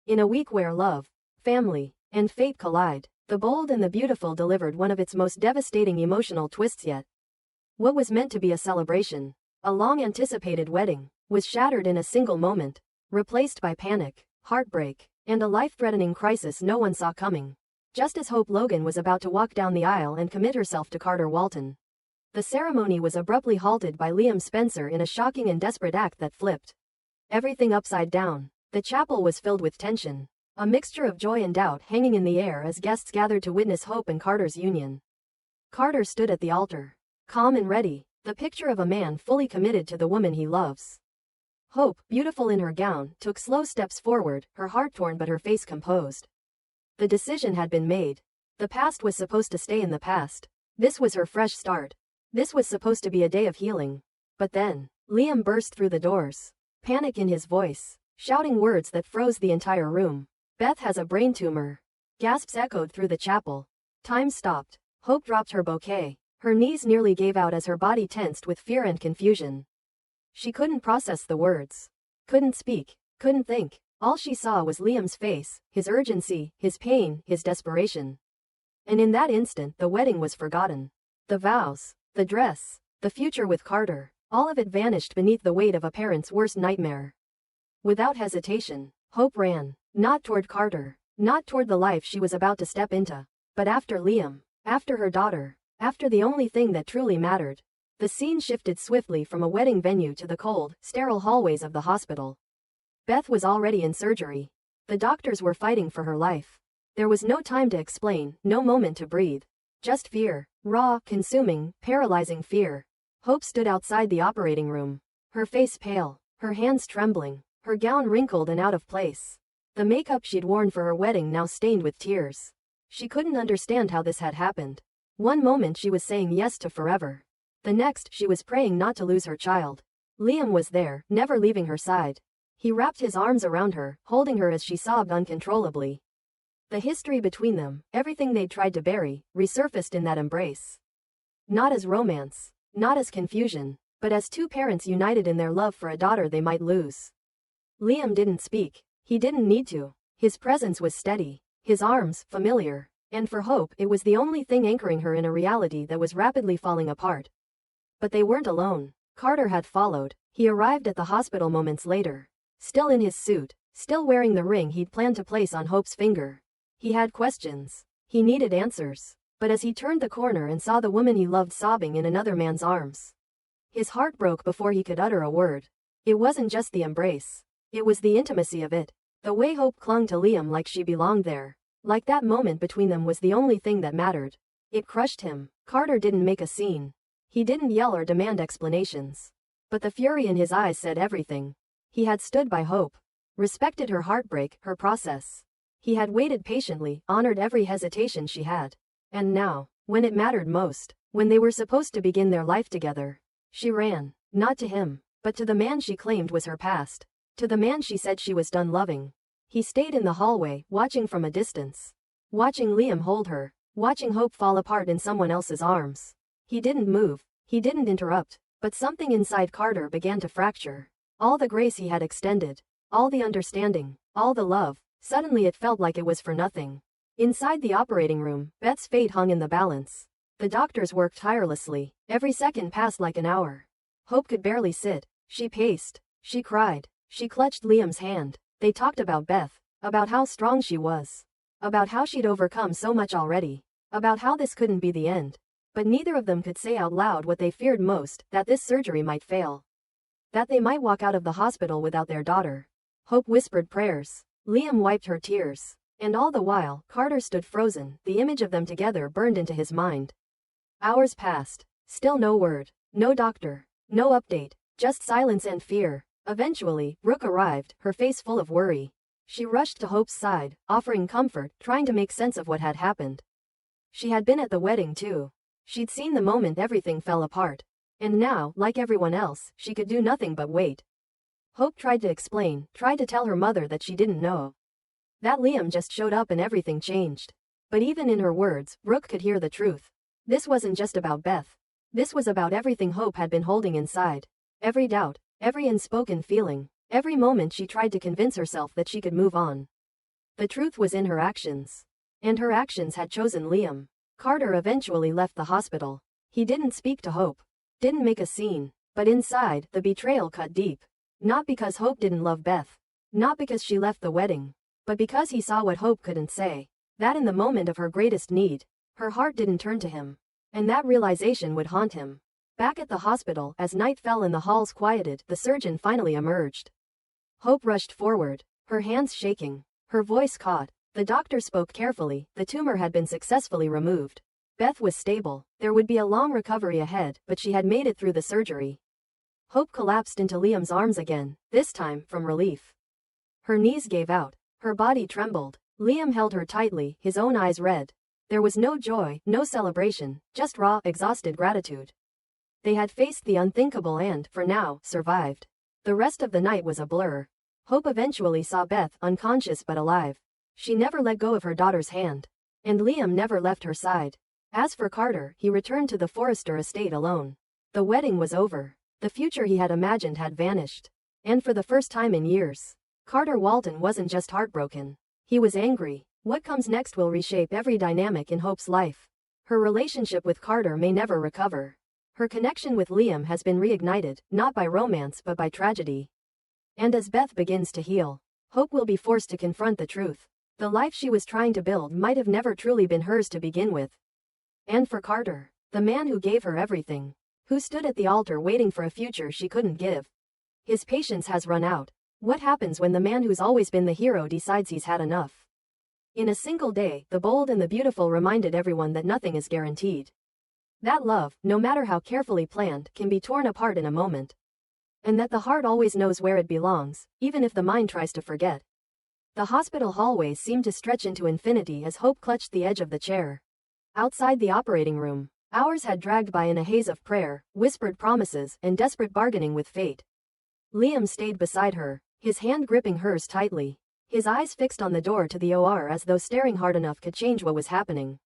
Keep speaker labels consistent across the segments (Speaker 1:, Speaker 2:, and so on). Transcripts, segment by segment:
Speaker 1: In a week where love, family, and fate collide, The Bold and the Beautiful delivered one of its most devastating emotional twists yet. What was meant to be a celebration, a long-anticipated wedding, was shattered in a single moment, replaced by panic, heartbreak, and a life-threatening crisis no one saw coming. Just as Hope Logan was about to walk down the aisle and commit herself to Carter Walton, the ceremony was abruptly halted by Liam Spencer in a shocking and desperate act that flipped everything upside down. The chapel was filled with tension, a mixture of joy and doubt hanging in the air as guests gathered to witness Hope and Carter's union. Carter stood at the altar, calm and ready, the picture of a man fully committed to the woman he loves. Hope, beautiful in her gown, took slow steps forward, her heart torn but her face composed. The decision had been made. The past was supposed to stay in the past. This was her fresh start. This was supposed to be a day of healing. But then, Liam burst through the doors, panic in his voice, shouting words that froze the entire room. Beth has a brain tumor. Gasps echoed through the chapel. Time stopped. Hope dropped her bouquet. Her knees nearly gave out as her body tensed with fear and confusion. She couldn't process the words. Couldn't speak. Couldn't think. All she saw was Liam's face, his urgency, his pain, his desperation. And in that instant the wedding was forgotten. The vows, the dress, the future with Carter, all of it vanished beneath the weight of a parent's worst nightmare. Without hesitation, Hope ran, not toward Carter, not toward the life she was about to step into, but after Liam, after her daughter, after the only thing that truly mattered. The scene shifted swiftly from a wedding venue to the cold, sterile hallways of the hospital. Beth was already in surgery. The doctors were fighting for her life. There was no time to explain, no moment to breathe. Just fear, raw, consuming, paralyzing fear. Hope stood outside the operating room, her face pale, her hands trembling, her gown wrinkled and out of place. The makeup she'd worn for her wedding now stained with tears. She couldn't understand how this had happened. One moment she was saying yes to forever. The next, she was praying not to lose her child. Liam was there, never leaving her side. He wrapped his arms around her, holding her as she sobbed uncontrollably. The history between them, everything they'd tried to bury, resurfaced in that embrace. Not as romance, not as confusion, but as two parents united in their love for a daughter they might lose. Liam didn't speak. He didn't need to. His presence was steady, his arms, familiar, and for Hope it was the only thing anchoring her in a reality that was rapidly falling apart. But they weren't alone. Carter had followed. He arrived at the hospital moments later. Still in his suit, still wearing the ring he'd planned to place on Hope's finger. He had questions. He needed answers. But as he turned the corner and saw the woman he loved sobbing in another man's arms, his heart broke before he could utter a word. It wasn't just the embrace. It was the intimacy of it. The way Hope clung to Liam like she belonged there. Like that moment between them was the only thing that mattered. It crushed him. Carter didn't make a scene. He didn't yell or demand explanations. But the fury in his eyes said everything. He had stood by Hope, respected her heartbreak, her process. He had waited patiently, honored every hesitation she had. And now, when it mattered most, when they were supposed to begin their life together, she ran, not to him, but to the man she claimed was her past, to the man she said she was done loving. He stayed in the hallway, watching from a distance. Watching Liam hold her, watching Hope fall apart in someone else's arms. He didn't move, he didn't interrupt, but something inside Carter began to fracture. All the grace he had extended, all the understanding, all the love, suddenly it felt like it was for nothing. Inside the operating room, Beth's fate hung in the balance. The doctors worked tirelessly. Every second passed like an hour. Hope could barely sit. She paced. She cried. She clutched Liam's hand. They talked about Beth, about how strong she was, about how she'd overcome so much already, about how this couldn't be the end. But neither of them could say out loud what they feared most, that this surgery might fail. That they might walk out of the hospital without their daughter. Hope whispered prayers. Liam wiped her tears. And all the while, Carter stood frozen, the image of them together burned into his mind. Hours passed. Still no word. No doctor. No update. Just silence and fear. Eventually, Brooke arrived, her face full of worry. She rushed to Hope's side, offering comfort, trying to make sense of what had happened. She had been at the wedding too. She'd seen the moment everything fell apart. And now, like everyone else, she could do nothing but wait. Hope tried to explain, tried to tell her mother that she didn't know. That Liam just showed up and everything changed. But even in her words, Brooke could hear the truth. This wasn't just about Beth. This was about everything Hope had been holding inside. Every doubt, every unspoken feeling, every moment she tried to convince herself that she could move on. The truth was in her actions. And her actions had chosen Liam. Carter eventually left the hospital. He didn't speak to Hope. Didn't make a scene. But inside, the betrayal cut deep. Not because Hope didn't love Beth. Not because she left the wedding. But because he saw what Hope couldn't say. That in the moment of her greatest need, her heart didn't turn to him. And that realization would haunt him. Back at the hospital, as night fell and the halls quieted, the surgeon finally emerged. Hope rushed forward, her hands shaking, her voice caught. The doctor spoke carefully. The tumor had been successfully removed. Beth was stable. There would be a long recovery ahead, but she had made it through the surgery. Hope collapsed into Liam's arms again, this time from relief. Her knees gave out. Her body trembled. Liam held her tightly, his own eyes red. There was no joy, no celebration, just raw, exhausted gratitude. They had faced the unthinkable and, for now, survived. The rest of the night was a blur. Hope eventually saw Beth, unconscious but alive. She never let go of her daughter's hand. And Liam never left her side. As for Carter, he returned to the Forrester estate alone. The wedding was over. The future he had imagined had vanished. And for the first time in years, Carter Walton wasn't just heartbroken. He was angry. What comes next will reshape every dynamic in Hope's life. Her relationship with Carter may never recover. Her connection with Liam has been reignited, not by romance but by tragedy. And as Beth begins to heal, Hope will be forced to confront the truth. The life she was trying to build might have never truly been hers to begin with. And for Carter, the man who gave her everything, who stood at the altar waiting for a future she couldn't give, his patience has run out. What happens when the man who's always been the hero decides he's had enough? In a single day, the bold and the beautiful reminded everyone that nothing is guaranteed. That love, no matter how carefully planned, can be torn apart in a moment. And that the heart always knows where it belongs, even if the mind tries to forget. The hospital hallways seemed to stretch into infinity as Hope clutched the edge of the chair. Outside the operating room, hours had dragged by in a haze of prayer, whispered promises, and desperate bargaining with fate. Liam stayed beside her, his hand gripping hers tightly, his eyes fixed on the door to the OR as though staring hard enough could change what was happening.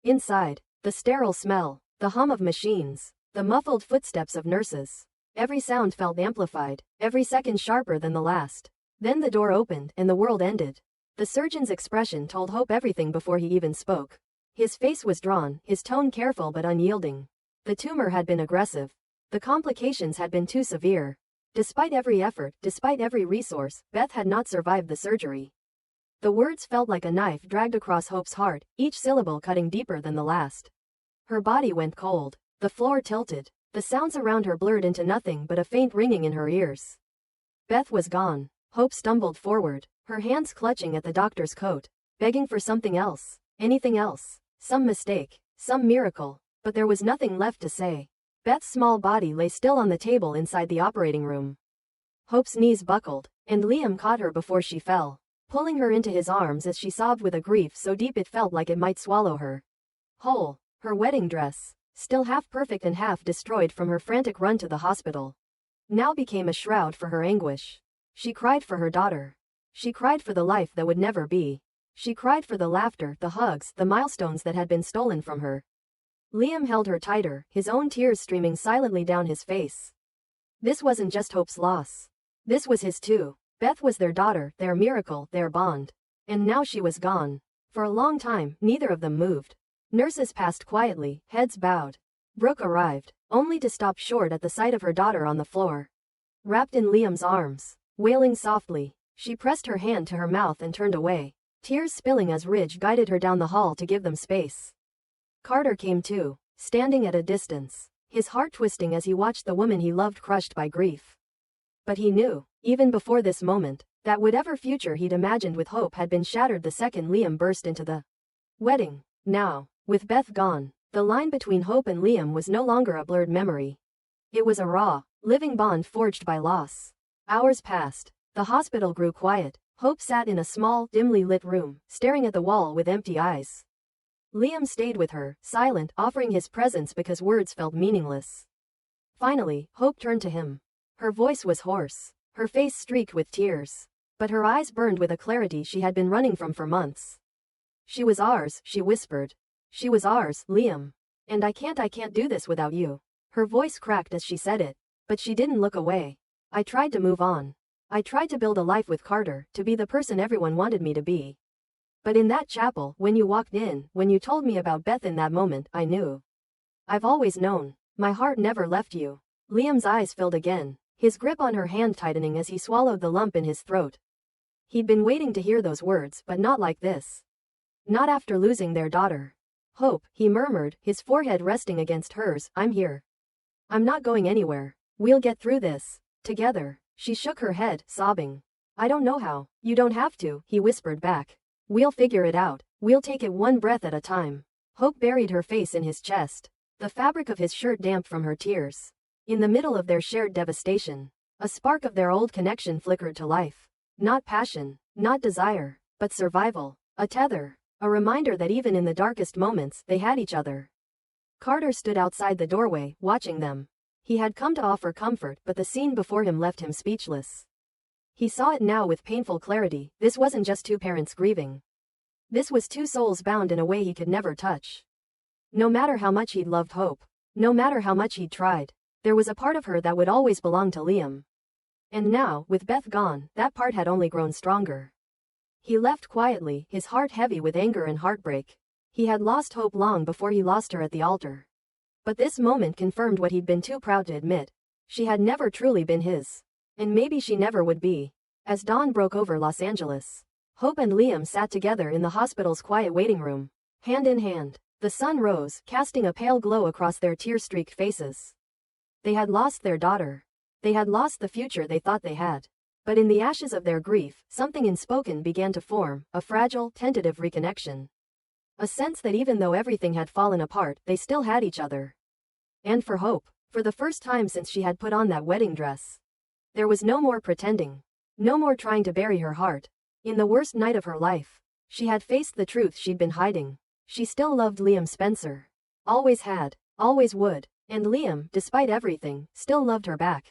Speaker 1: Inside, the sterile smell, the hum of machines, the muffled footsteps of nurses. Every sound felt amplified, every second sharper than the last. Then the door opened, and the world ended. The surgeon's expression told Hope everything before he even spoke. His face was drawn, his tone careful but unyielding. The tumor had been aggressive. The complications had been too severe. Despite every effort, despite every resource, Beth had not survived the surgery. The words felt like a knife dragged across Hope's heart, each syllable cutting deeper than the last. Her body went cold. The floor tilted. The sounds around her blurred into nothing but a faint ringing in her ears. Beth was gone. Hope stumbled forward, her hands clutching at the doctor's coat, begging for something else, anything else, some mistake, some miracle, but there was nothing left to say. Beth's small body lay still on the table inside the operating room. Hope's knees buckled, and Liam caught her before she fell, pulling her into his arms as she sobbed with a grief so deep it felt like it might swallow her whole. Her wedding dress, still half perfect and half destroyed from her frantic run to the hospital, now became a shroud for her anguish. She cried for her daughter. She cried for the life that would never be. She cried for the laughter, the hugs, the milestones that had been stolen from her. Liam held her tighter, his own tears streaming silently down his face. This wasn't just Hope's loss. This was his too. Beth was their daughter, their miracle, their bond. And now she was gone. For a long time, neither of them moved. Nurses passed quietly, heads bowed. Brooke arrived, only to stop short at the sight of her daughter on the floor. Wrapped in Liam's arms, wailing softly, she pressed her hand to her mouth and turned away, tears spilling as Ridge guided her down the hall to give them space. Carter came too, standing at a distance, his heart twisting as he watched the woman he loved crushed by grief. But he knew, even before this moment, that whatever future he'd imagined with Hope had been shattered the second Liam burst into the wedding. Now, with Beth gone, the line between Hope and Liam was no longer a blurred memory. It was a raw, living bond forged by loss. Hours passed. The hospital grew quiet. Hope sat in a small, dimly lit room, staring at the wall with empty eyes. Liam stayed with her, silent, offering his presence because words felt meaningless. Finally, Hope turned to him. Her voice was hoarse, her face streaked with tears, but her eyes burned with a clarity she had been running from for months. "She was ours," she whispered. "She was ours, Liam. And I can't do this without you." Her voice cracked as she said it, but she didn't look away. "I tried to move on. I tried to build a life with Carter, to be the person everyone wanted me to be. But in that chapel, when you walked in, when you told me about Beth in that moment, I knew. I've always known. My heart never left you. Liam's eyes filled again, his grip on her hand tightening as he swallowed the lump in his throat. He'd been waiting to hear those words, but not like this. Not after losing their daughter. Hope, he murmured, his forehead resting against hers, I'm here. I'm not going anywhere. We'll get through this. Together. She shook her head, sobbing. I don't know how. You don't have to, he whispered back. We'll figure it out. We'll take it one breath at a time. Hope buried her face in his chest. The fabric of his shirt damp from her tears. In the middle of their shared devastation, a spark of their old connection flickered to life. Not passion, not desire, but survival. A tether. A reminder that even in the darkest moments, they had each other. Carter stood outside the doorway, watching them. He had come to offer comfort, but the scene before him left him speechless. He saw it now with painful clarity. This wasn't just two parents grieving. This was two souls bound in a way he could never touch. No matter how much he'd loved Hope, no matter how much he'd tried, there was a part of her that would always belong to Liam. And now, with Beth gone, that part had only grown stronger. He left quietly, his heart heavy with anger and heartbreak. He had lost Hope long before he lost her at the altar. But this moment confirmed what he'd been too proud to admit. She had never truly been his. And maybe she never would be. As dawn broke over Los Angeles, Hope and Liam sat together in the hospital's quiet waiting room, hand in hand. The sun rose, casting a pale glow across their tear-streaked faces. They had lost their daughter. They had lost the future they thought they had. But in the ashes of their grief, something unspoken began to form, a fragile, tentative reconnection. A sense that even though everything had fallen apart, they still had each other. And for Hope, for the first time since she had put on that wedding dress, there was no more pretending. No more trying to bury her heart. In the worst night of her life, she had faced the truth she'd been hiding. She still loved Liam Spencer. Always had. Always would. And Liam, despite everything, still loved her back.